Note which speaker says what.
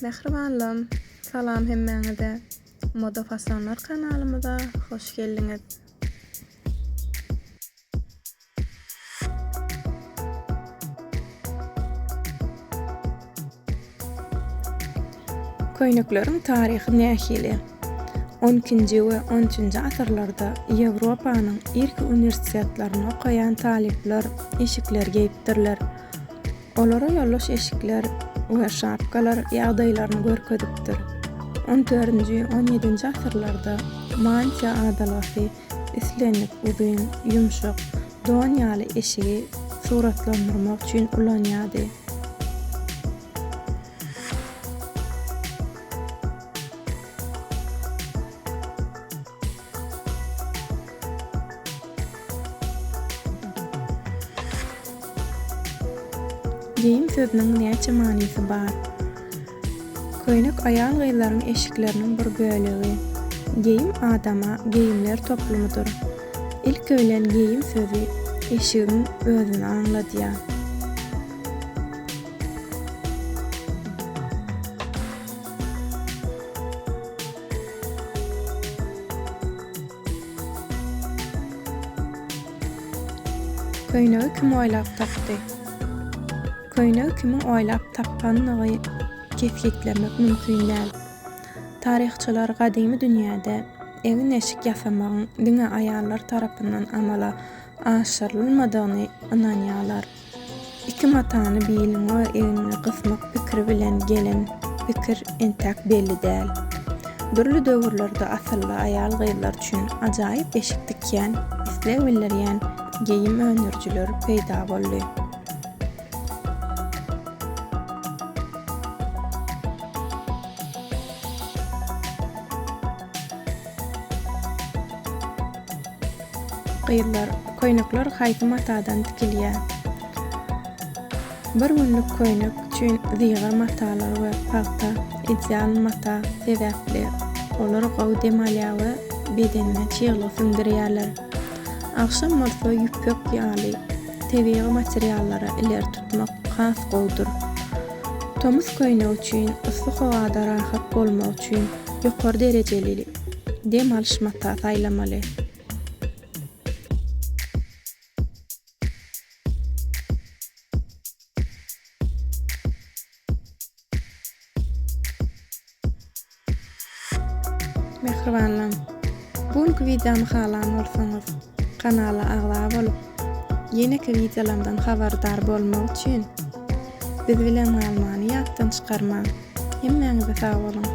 Speaker 1: Mehribanlym, salam hemmeňize. Moda Fasonlar kanalymyza hoş geldiňiz. Köýnekleriň taryhy nähili? 12-nji we 13-nji asyrlarda Ýewropanyň ilk universitetlerini okaýan talipler eşikler geýipdirler. Olara ýollaş eşikler we şapkalar ýagdaýlaryny görkezipdir. 14-nji, 17-nji asyrlarda mantia adalasy islenip uzun, ýumşak, doň ýaly eşigi suratlandyrmak üçin ulanýardy. Geyim sözüniň näçe manysy bar? Köýnek aýal gyzlaryň eşikleriniň bir bölegi. Geyim adama geyimler toplumydyr. İlk öýlen geyim sözü eşiginiň özüni aňladýar. Köýnegi kim oýlap tapdy? Köýnegi kimin oýlap tapanyny kesgitlemek mümkin däl. Taryhçylar gadymy dünýäde eňin eşik ýasamagyň diňe aýallar tarapyndan amala aşyrylmadygyny ynanýarlar. Iki matany bilen we eňini gysmak pikiri bilen gelen pikir entäk belli däl. Dürli döwürlerde asylly aýal gyzlar üçin ajaýyp eşik dikýän, islew bildirýän geyim önürjüleri peýda boldy. Gyzlar, köýnekler haýsy matadan dikilýär. Bir günlük köýnek üçin zyga matalar we palta ideal mata sebäpli. Olar gowy demalýar we bedenine çygyly sündürýärler. Akşam bolsa ýüpek ýaly, tebigy materiallara iler tutmak has gowdur. Tomuz köýnek üçin yssyk howada rahat bolmak üçin ýokary derejeli dem alyş mata saýlamaly. Mehribanlym, bugünkü videomy halan bolsaňyz kanala agzap bolup ýene-ki videolarymdan habardar bolmak üçin biz bilen almany ýatdan çykarma. Hemmeňize sag bolun.